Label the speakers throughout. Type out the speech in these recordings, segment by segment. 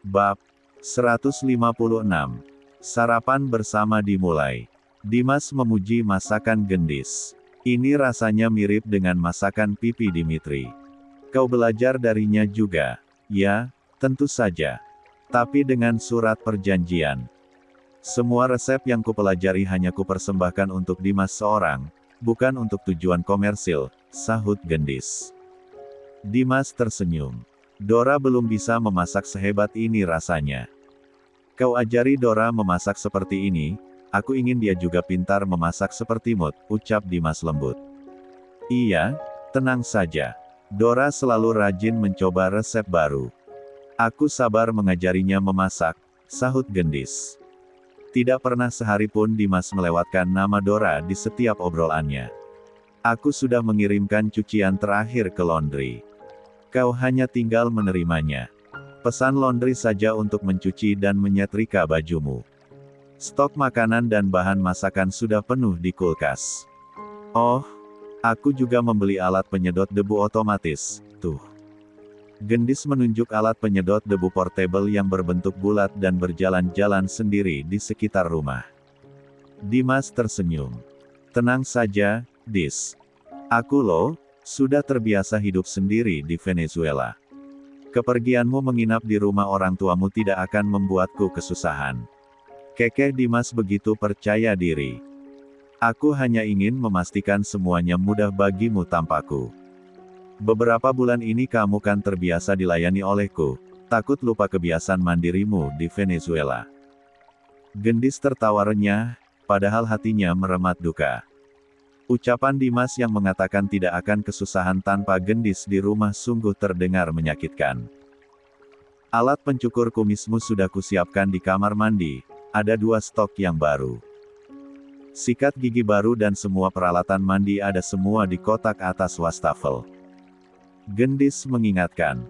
Speaker 1: Bab 156. Sarapan bersama dimulai. Dimas memuji masakan Gendis. Ini rasanya mirip dengan masakan Pipi Dimitri. Kau belajar darinya juga? Ya, tentu saja. Tapi dengan surat perjanjian. Semua resep yang kupelajari hanya kupersembahkan untuk Dimas seorang, bukan untuk tujuan komersil, sahut Gendis. Dimas tersenyum. Dora belum bisa memasak sehebat ini rasanya. Kau ajari Dora memasak seperti ini, aku ingin dia juga pintar memasak sepertimu, ucap Dimas lembut. Iya, tenang saja. Dora selalu rajin mencoba resep baru. Aku sabar mengajarinya memasak, sahut Gendis. Tidak pernah sehari pun Dimas melewatkan nama Dora di setiap obrolannya. Aku sudah mengirimkan cucian terakhir ke laundry. Kau hanya tinggal menerimanya. Pesan laundry saja untuk mencuci dan menyetrika bajumu. Stok makanan dan bahan masakan sudah penuh di kulkas. Oh, aku juga membeli alat penyedot debu otomatis, tuh. Gendis menunjuk alat penyedot debu portable yang berbentuk bulat dan berjalan-jalan sendiri di sekitar rumah. Dimas tersenyum. Tenang saja, Dis. Aku loh, sudah terbiasa hidup sendiri di Venezuela. Kepergianmu menginap di rumah orang tuamu tidak akan membuatku kesusahan. Kekeh Dimas begitu percaya diri. Aku hanya ingin memastikan semuanya mudah bagimu tanpaku. Beberapa bulan ini kamu kan terbiasa dilayani olehku, takut lupa kebiasaan mandirimu di Venezuela. Gendis tertawa renyah, padahal hatinya meremat duka. Ucapan Dimas yang mengatakan tidak akan kesusahan tanpa Gendis di rumah sungguh terdengar menyakitkan. Alat pencukur kumismu sudah kusiapkan di kamar mandi, ada 2 stok yang baru. Sikat gigi baru dan semua peralatan mandi ada semua di kotak atas wastafel. Gendis mengingatkan.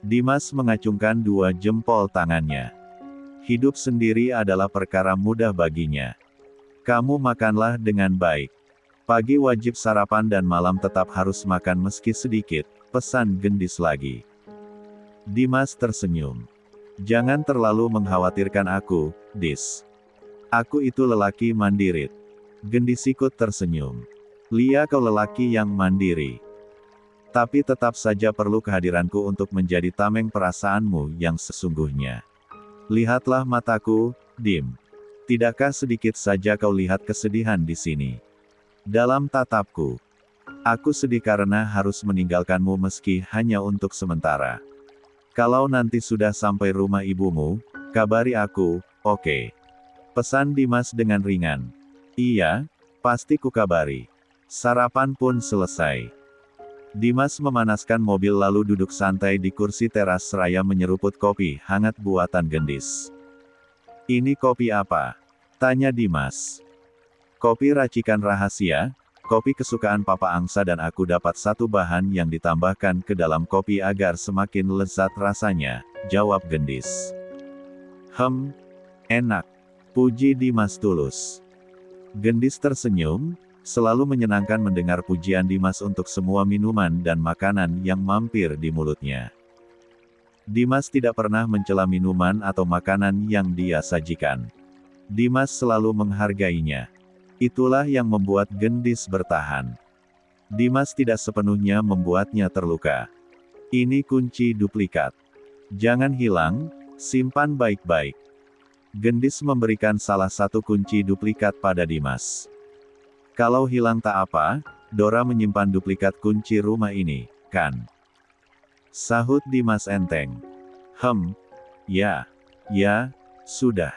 Speaker 1: Dimas mengacungkan 2 jempol tangannya. Hidup sendiri adalah perkara mudah baginya. Kamu makanlah dengan baik. Pagi wajib sarapan dan malam tetap harus makan meski sedikit, pesan Gendis lagi. Dimas tersenyum. Jangan terlalu mengkhawatirkan aku, Dis. Aku itu lelaki mandiri. Gendis ikut tersenyum. Lia kau lelaki yang mandiri. Tapi tetap saja perlu kehadiranku untuk menjadi tameng perasaanmu yang sesungguhnya. Lihatlah mataku, Dim. Tidakkah sedikit saja kau lihat kesedihan di sini? Dalam tatapku. Aku sedih karena harus meninggalkanmu meski hanya untuk sementara. Kalau nanti sudah sampai rumah ibumu, kabari aku, oke? Pesan Dimas dengan ringan. Iya, pasti kukabari. Sarapan pun selesai. Dimas memanaskan mobil lalu duduk santai di kursi teras seraya menyeruput kopi hangat buatan Gendis. Ini kopi apa? Tanya Dimas. Kopi racikan rahasia, kopi kesukaan Papa Angsa dan aku dapat satu bahan yang ditambahkan ke dalam kopi agar semakin lezat rasanya, jawab Gendis. Enak. Puji Dimas tulus. Gendis tersenyum, selalu menyenangkan mendengar pujian Dimas untuk semua minuman dan makanan yang mampir di mulutnya. Dimas tidak pernah mencela minuman atau makanan yang dia sajikan. Dimas selalu menghargainya. Itulah yang membuat Gendis bertahan. Dimas tidak sepenuhnya membuatnya terluka. Ini kunci duplikat. Jangan hilang, simpan baik-baik. Gendis memberikan salah satu kunci duplikat pada Dimas. Kalau hilang tak apa, Dora menyimpan duplikat kunci rumah ini, kan? Sahut Dimas enteng. Ya, sudah.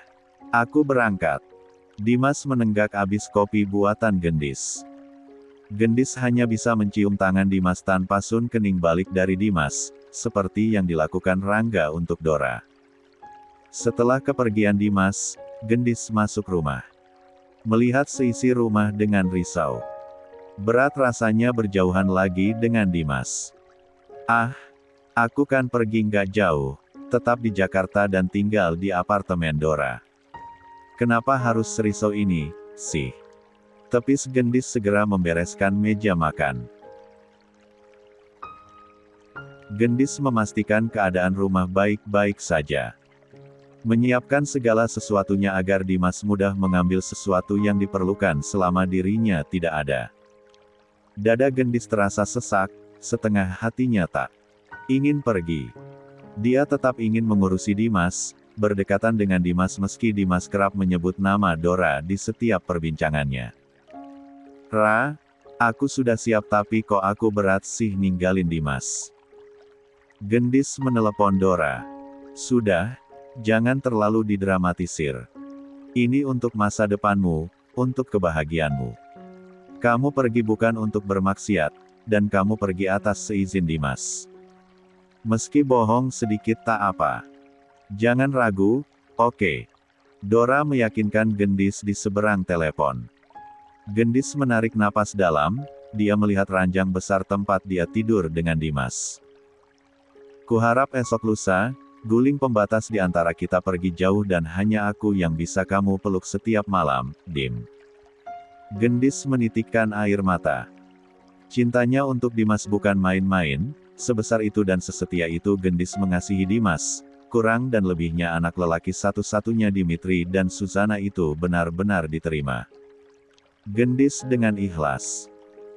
Speaker 1: Aku berangkat. Dimas menenggak abis kopi buatan Gendis. Gendis hanya bisa mencium tangan Dimas tanpa sun kening balik dari Dimas, seperti yang dilakukan Rangga untuk Dora. Setelah kepergian Dimas, Gendis masuk rumah. Melihat seisi rumah dengan risau. Berat rasanya berjauhan lagi dengan Dimas. Aku kan pergi nggak jauh, tetap di Jakarta dan tinggal di apartemen Dora. Kenapa harus serisau ini, sih? Tepis Gendis segera membereskan meja makan. Gendis memastikan keadaan rumah baik-baik saja. Menyiapkan segala sesuatunya agar Dimas mudah mengambil sesuatu yang diperlukan selama dirinya tidak ada. Dada Gendis terasa sesak, setengah hatinya tak ingin pergi. Dia tetap ingin mengurusi Dimas, berdekatan dengan Dimas meski Dimas kerap menyebut nama Dora di setiap perbincangannya. Ra, aku sudah siap tapi kok aku berat sih ninggalin Dimas. Gendis menelepon Dora. Sudah, jangan terlalu didramatisir. Ini untuk masa depanmu, untuk kebahagiaanmu. Kamu pergi bukan untuk bermaksiat, dan kamu pergi atas seizin Dimas. Meski bohong sedikit tak apa. Jangan ragu, oke. Dora meyakinkan Gendis di seberang telepon. Gendis menarik napas dalam, dia melihat ranjang besar tempat dia tidur dengan Dimas. Kuharap esok lusa, guling pembatas di antara kita pergi jauh dan hanya aku yang bisa kamu peluk setiap malam, Dim. Gendis menitikkan air mata. Cintanya untuk Dimas bukan main-main, sebesar itu dan sesetia itu Gendis mengasihi Dimas, kurang dan lebihnya anak lelaki satu-satunya Dimitri dan Susana itu benar-benar diterima. Gendis dengan ikhlas.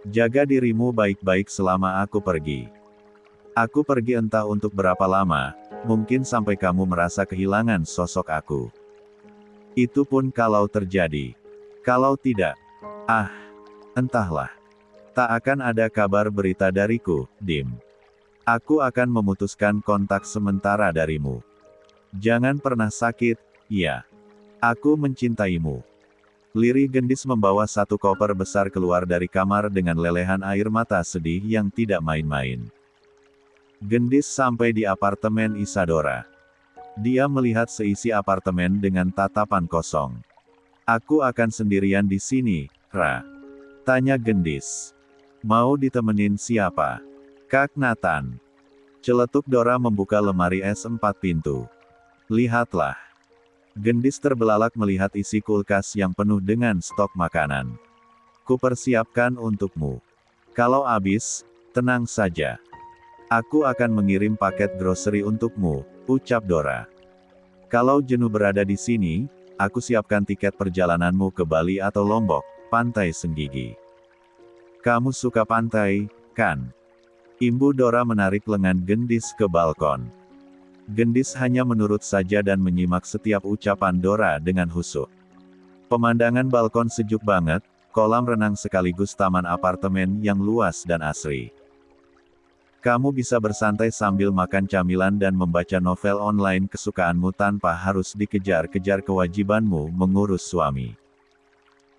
Speaker 1: Jaga dirimu baik-baik selama aku pergi. Aku pergi entah untuk berapa lama, mungkin sampai kamu merasa kehilangan sosok aku. Itu pun kalau terjadi. Kalau tidak, entahlah. Tak akan ada kabar berita dariku, Dim. Aku akan memutuskan kontak sementara darimu. Jangan pernah sakit, ya. Aku mencintaimu. Lirih Gendis membawa satu koper besar keluar dari kamar dengan lelehan air mata sedih yang tidak main-main. Gendis sampai di apartemen Isadora. Dia melihat seisi apartemen dengan tatapan kosong. Aku akan sendirian di sini, Ra. Tanya Gendis. Mau ditemenin siapa? Kak Nathan. Celetuk Dora membuka lemari es 4 pintu. Lihatlah. Gendis terbelalak melihat isi kulkas yang penuh dengan stok makanan. Kupersiapkan untukmu. Kalau habis, tenang saja. Aku akan mengirim paket grocery untukmu, ucap Dora. Kalau jenuh berada di sini, aku siapkan tiket perjalananmu ke Bali atau Lombok, Pantai Senggigi. Kamu suka pantai, kan? Imbu Dora menarik lengan Gendis ke balkon. Gendis hanya menurut saja dan menyimak setiap ucapan Dora dengan khusyuk. Pemandangan balkon sejuk banget, kolam renang sekaligus taman apartemen yang luas dan asri. Kamu bisa bersantai sambil makan camilan dan membaca novel online kesukaanmu tanpa harus dikejar-kejar kewajibanmu mengurus suami.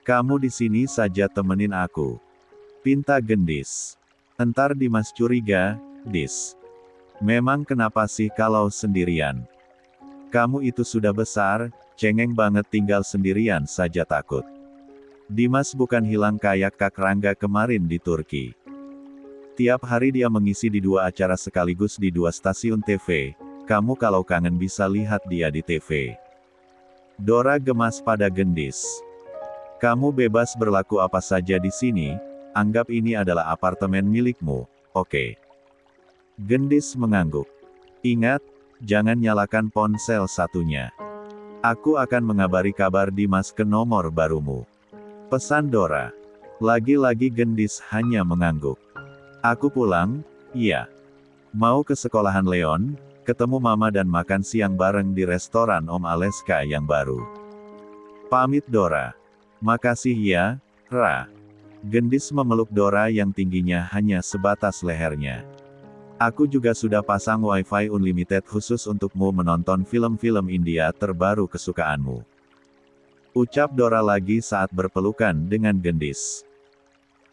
Speaker 1: Kamu di sini saja temenin aku. Pinta Gendis. Entar Dimas curiga, Dis. Memang kenapa sih kalau sendirian? Kamu itu sudah besar, cengeng banget tinggal sendirian saja takut. Dimas bukan hilang kayak Kak Rangga kemarin di Turki. Tiap hari dia mengisi di 2 acara sekaligus di 2 stasiun TV, kamu kalau kangen bisa lihat dia di TV. Dora gemas pada Gendis. Kamu bebas berlaku apa saja di sini, anggap ini adalah apartemen milikmu, oke? Gendis mengangguk. Ingat, jangan nyalakan ponsel satunya. Aku akan mengabari kabar Dimas ke nomor barumu. Pesan Dora. Lagi-lagi Gendis hanya mengangguk. Aku pulang, iya. Mau ke sekolahan Leon, ketemu Mama dan makan siang bareng di restoran Om Aleska yang baru. Pamit Dora. Makasih ya, Ra. Gendis memeluk Dora yang tingginya hanya sebatas lehernya. Aku juga sudah pasang wifi unlimited khusus untukmu menonton film-film India terbaru kesukaanmu. Ucap Dora lagi saat berpelukan dengan Gendis.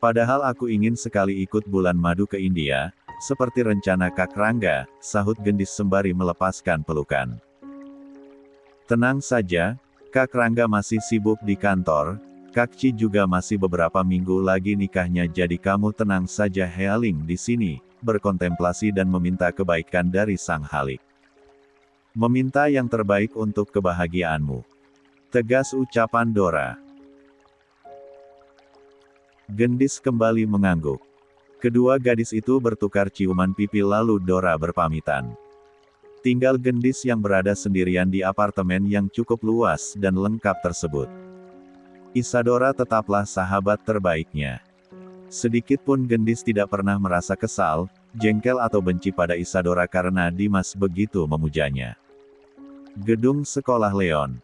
Speaker 1: Padahal aku ingin sekali ikut bulan madu ke India, seperti rencana Kak Rangga, sahut Gendis sembari melepaskan pelukan. Tenang saja, Kak Rangga masih sibuk di kantor, Kak Ci juga masih beberapa minggu lagi nikahnya jadi kamu tenang saja healing di sini, berkontemplasi dan meminta kebaikan dari Sang Halik. Meminta yang terbaik untuk kebahagiaanmu. Tegas ucapan Dora. Gendis kembali mengangguk. Kedua gadis itu bertukar ciuman pipi lalu Dora berpamitan. Tinggal gendis yang berada sendirian di apartemen yang cukup luas dan lengkap tersebut. Isadora tetaplah sahabat terbaiknya. Sedikit pun gendis tidak pernah merasa kesal, jengkel atau benci pada Isadora karena Dimas begitu memujanya. Gedung sekolah Leon.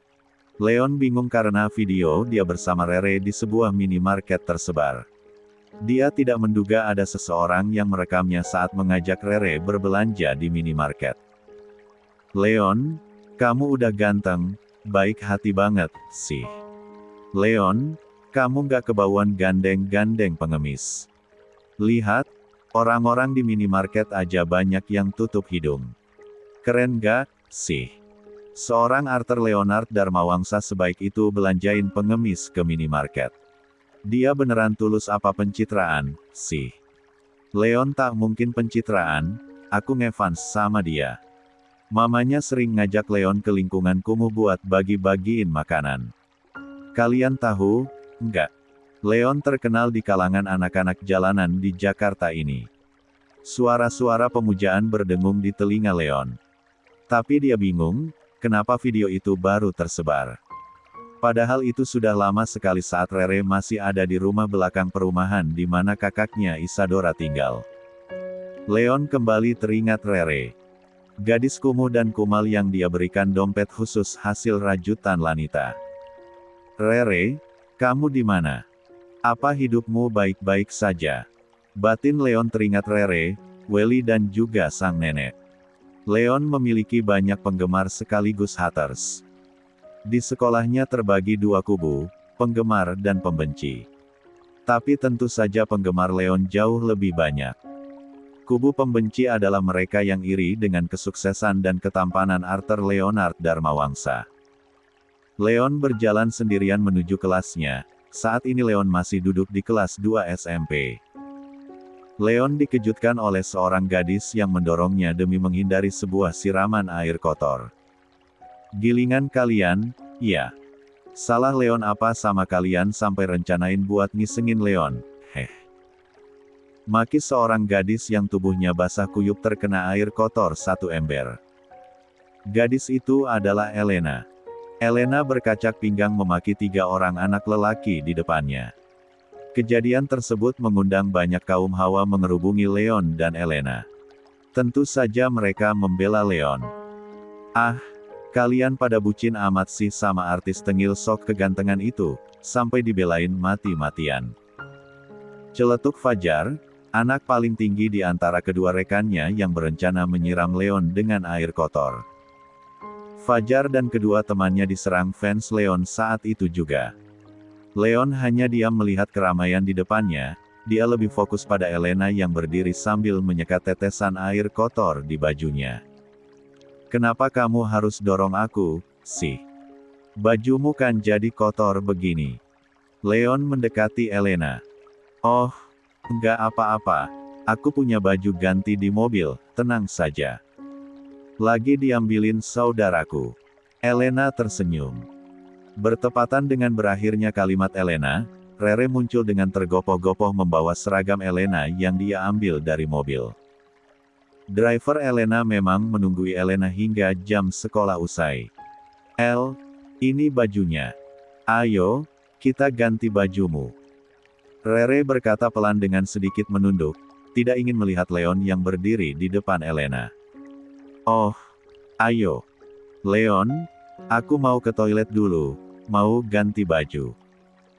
Speaker 1: Leon bingung karena video dia bersama Rere di sebuah minimarket tersebar. Dia tidak menduga ada seseorang yang merekamnya saat mengajak Rere berbelanja di minimarket. Leon, kamu udah ganteng, baik hati banget, sih. Leon, kamu gak kebauan gandeng-gandeng pengemis. Lihat, orang-orang di minimarket aja banyak yang tutup hidung. Keren gak, sih? Seorang Arthur Leonard Darmawangsa sebaik itu belanjain pengemis ke minimarket. Dia beneran tulus apa pencitraan, sih? Leon tak mungkin pencitraan, aku ngefans sama dia. Mamanya sering ngajak Leon ke lingkungan kumuh buat bagi-bagiin makanan. Kalian tahu, enggak? Leon terkenal di kalangan anak-anak jalanan di Jakarta ini. Suara-suara pemujaan berdengung di telinga Leon. Tapi dia bingung, kenapa video itu baru tersebar. Padahal itu sudah lama sekali saat Rere masih ada di rumah belakang perumahan di mana kakaknya Isadora tinggal. Leon kembali teringat Rere. Gadis kumuh dan kumal yang dia berikan dompet khusus hasil rajutan Lanita. Rere, kamu di mana? Apa hidupmu baik-baik saja? Batin Leon teringat Rere, Welly dan juga sang nenek. Leon memiliki banyak penggemar sekaligus haters. Di sekolahnya terbagi dua kubu, penggemar dan pembenci. Tapi tentu saja penggemar Leon jauh lebih banyak. Kubu pembenci adalah mereka yang iri dengan kesuksesan dan ketampanan Arthur Leonard Darmawangsa. Leon berjalan sendirian menuju kelasnya. Saat ini Leon masih duduk di kelas 2 SMP. Leon dikejutkan oleh seorang gadis yang mendorongnya demi menghindari sebuah siraman air kotor. Gilingan kalian, ya. Salah Leon apa sama kalian sampai rencanain buat ngisengin Leon, heh. Maki seorang gadis yang tubuhnya basah kuyup terkena air kotor satu ember. Gadis itu adalah Elena. Elena berkacak pinggang memaki 3 orang anak lelaki di depannya. Kejadian tersebut mengundang banyak kaum hawa mengerubungi Leon dan Elena. Tentu saja mereka membela Leon. Ah, kalian pada bucin amat sih sama artis tengil sok kegantengan itu, sampai dibelain mati-matian. Celetuk Fajar, anak paling tinggi di antara kedua rekannya yang berencana menyiram Leon dengan air kotor. Fajar dan kedua temannya diserang fans Leon saat itu juga. Leon hanya diam melihat keramaian di depannya, dia lebih fokus pada Elena yang berdiri sambil menyekat tetesan air kotor di bajunya. Kenapa kamu harus dorong aku, sih? Bajumu kan jadi kotor begini. Leon mendekati Elena. Oh, enggak apa-apa, aku punya baju ganti di mobil, tenang saja. Lagi diambilin saudaraku. Elena tersenyum. Bertepatan dengan berakhirnya kalimat Elena, Rere muncul dengan tergopoh-gopoh membawa seragam Elena yang dia ambil dari mobil. Driver Elena memang menunggui Elena hingga jam sekolah usai. El, ini bajunya. Ayo, kita ganti bajumu. Rere berkata pelan dengan sedikit menunduk, tidak ingin melihat Leon yang berdiri di depan Elena. Oh, ayo. Leon, aku mau ke toilet dulu. Mau ganti baju.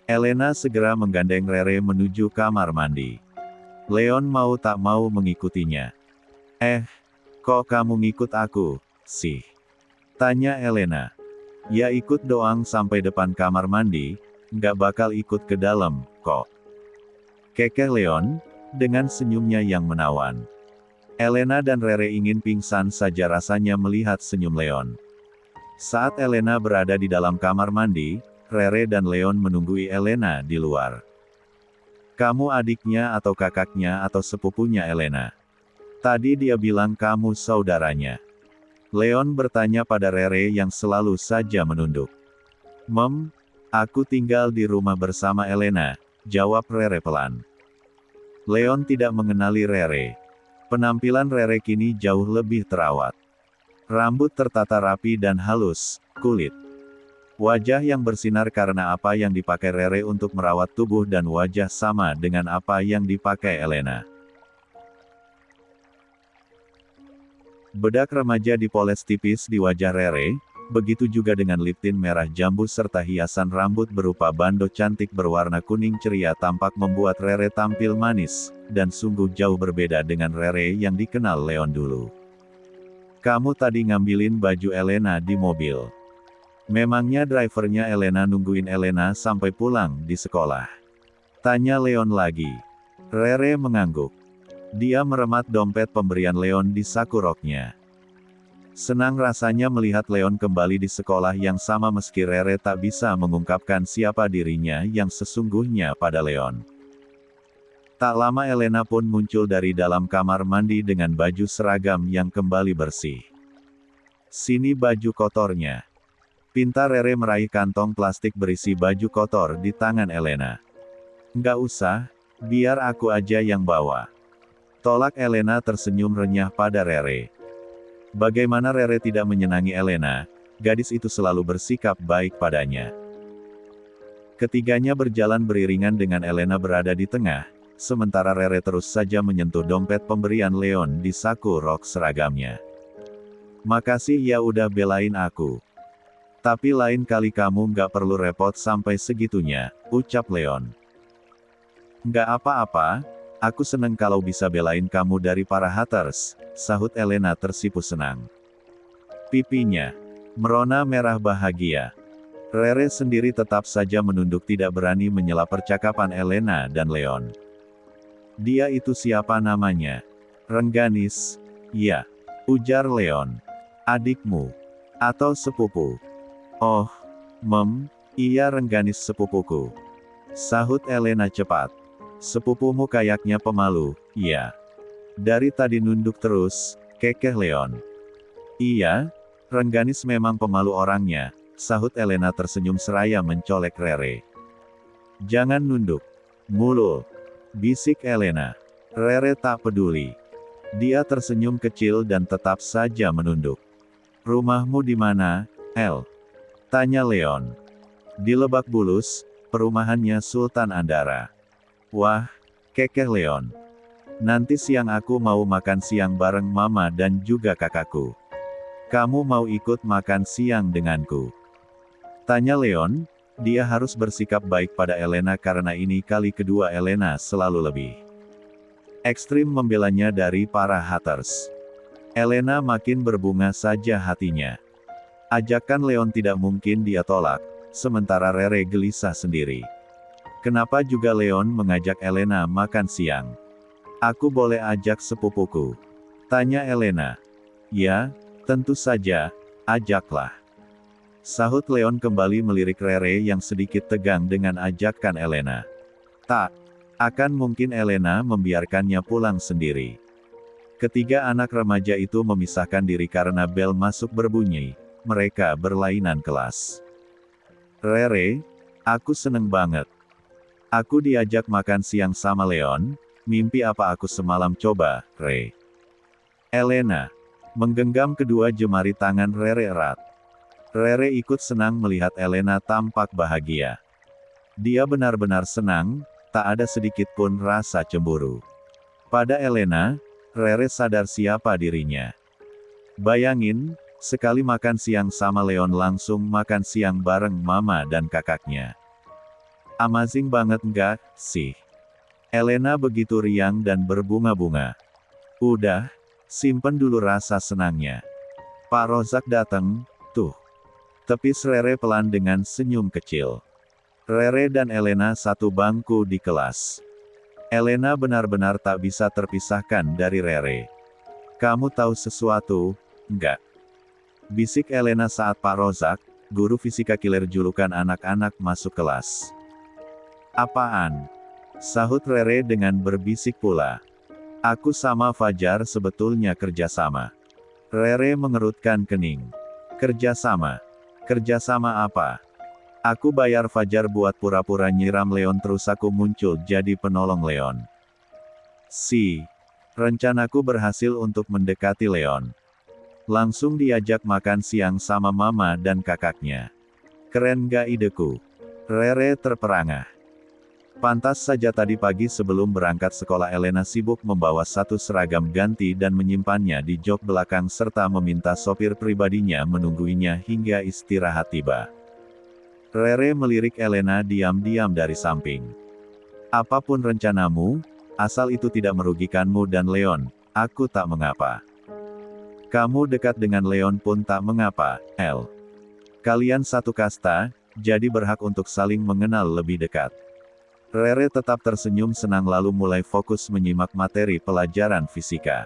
Speaker 1: Elena segera menggandeng Rere menuju kamar mandi. Leon mau tak mau mengikutinya. Kok kamu ngikut aku, sih? Tanya Elena. Ya ikut doang sampai depan kamar mandi, nggak bakal ikut ke dalam, kok. Kekeh Leon, dengan senyumnya yang menawan. Elena dan Rere ingin pingsan saja rasanya melihat senyum Leon. Saat Elena berada di dalam kamar mandi, Rere dan Leon menunggui Elena di luar. Kamu adiknya atau kakaknya atau sepupunya Elena? Tadi dia bilang kamu saudaranya. Leon bertanya pada Rere yang selalu saja menunduk. Aku tinggal di rumah bersama Elena, jawab Rere pelan. Leon tidak mengenali Rere. Penampilan Rere kini jauh lebih terawat. Rambut tertata rapi dan halus, kulit. Wajah yang bersinar karena apa yang dipakai Rere untuk merawat tubuh dan wajah sama dengan apa yang dipakai Elena. Bedak remaja dipoles tipis di wajah Rere, begitu juga dengan lip tint merah jambu serta hiasan rambut berupa bando cantik berwarna kuning ceria tampak membuat Rere tampil manis, dan sungguh jauh berbeda dengan Rere yang dikenal Leon dulu. Kamu tadi ngambilin baju Elena di mobil. Memangnya drivernya Elena nungguin Elena sampai pulang di sekolah? Tanya Leon lagi. Rere mengangguk. Dia meremat dompet pemberian Leon di saku roknya. Senang rasanya melihat Leon kembali di sekolah yang sama meski Rere tak bisa mengungkapkan siapa dirinya yang sesungguhnya pada Leon. Tak lama Elena pun muncul dari dalam kamar mandi dengan baju seragam yang kembali bersih. Sini baju kotornya. Pinta Rere meraih kantong plastik berisi baju kotor di tangan Elena. Nggak usah, biar aku aja yang bawa. Tolak Elena tersenyum renyah pada Rere. Bagaimana Rere tidak menyenangi Elena, gadis itu selalu bersikap baik padanya. Ketiganya berjalan beriringan dengan Elena berada di tengah, sementara Rere terus saja menyentuh dompet pemberian Leon di saku rok seragamnya. Makasih ya udah belain aku. Tapi lain kali kamu nggak perlu repot sampai segitunya, ucap Leon. Nggak apa-apa, aku seneng kalau bisa belain kamu dari para haters, sahut Elena tersipu senang. Pipinya merona merah bahagia. Rere sendiri tetap saja menunduk tidak berani menyela percakapan Elena dan Leon. Dia itu siapa namanya? Rengganis. Ya, ujar Leon. Adikmu. Atau sepupu. Oh, iya Rengganis sepupuku. Sahut Elena cepat. Sepupumu kayaknya pemalu, ya. Dari tadi nunduk terus, kekeh Leon. Iya, Rengganis memang pemalu orangnya, sahut Elena tersenyum seraya mencolek Rere. Jangan nunduk mulu, bisik Elena. Rere tak peduli. Dia tersenyum kecil dan tetap saja menunduk. Rumahmu di mana, El? Tanya Leon. Di Lebak Bulus, perumahannya Sultan Andara. Wah, kekeh Leon. Nanti siang aku mau makan siang bareng mama dan juga kakakku. Kamu mau ikut makan siang denganku? Tanya Leon. Dia harus bersikap baik pada Elena karena ini kali kedua Elena selalu lebih ekstrim membelanya dari para haters. Elena makin berbunga saja hatinya. Ajakan Leon tidak mungkin dia tolak, sementara Rere gelisah sendiri. Kenapa juga Leon mengajak Elena makan siang? Aku boleh ajak sepupuku? Tanya Elena. Ya, tentu saja, ajaklah. Sahut Leon kembali melirik Rere yang sedikit tegang dengan ajakan Elena. Tak akan mungkin Elena membiarkannya pulang sendiri. Ketiga anak remaja itu memisahkan diri karena bel masuk berbunyi. Mereka berlainan kelas. Rere, aku seneng banget. Aku diajak makan siang sama Leon. Mimpi apa aku semalam coba, Re? Elena menggenggam kedua jemari tangan Rere erat. Rere ikut senang melihat Elena tampak bahagia. Dia benar-benar senang, tak ada sedikit pun rasa cemburu. Pada Elena, Rere sadar siapa dirinya. Bayangin, sekali makan siang sama Leon langsung makan siang bareng mama dan kakaknya. Amazing banget nggak sih? Elena begitu riang dan berbunga-bunga. Udah, simpen dulu rasa senangnya. Pak Rozak datang, tuh. Tepis Rere pelan dengan senyum kecil. Rere dan Elena satu bangku di kelas. Elena benar-benar tak bisa terpisahkan dari Rere. Kamu tahu sesuatu, enggak? Bisik Elena saat Pak Rozak, guru fisika killer julukan anak-anak masuk kelas. Apaan? Sahut Rere dengan berbisik pula. Aku sama Fajar sebetulnya kerjasama. Rere mengerutkan kening. Kerjasama? Kerjasama apa? Aku bayar Fajar buat pura-pura nyiram Leon terus aku muncul jadi penolong Leon. Rencanaku berhasil untuk mendekati Leon. Langsung diajak makan siang sama mama dan kakaknya. Keren gak ideku? Rere terperangah. Pantas saja tadi pagi sebelum berangkat sekolah Elena sibuk membawa satu seragam ganti dan menyimpannya di jok belakang serta meminta sopir pribadinya menungguinya hingga istirahat tiba. Rere melirik Elena diam-diam dari samping. Apapun rencanamu, asal itu tidak merugikanmu dan Leon, aku tak mengapa. Kamu dekat dengan Leon pun tak mengapa, El. Kalian satu kasta, jadi berhak untuk saling mengenal lebih dekat. Rere tetap tersenyum senang lalu mulai fokus menyimak materi pelajaran fisika.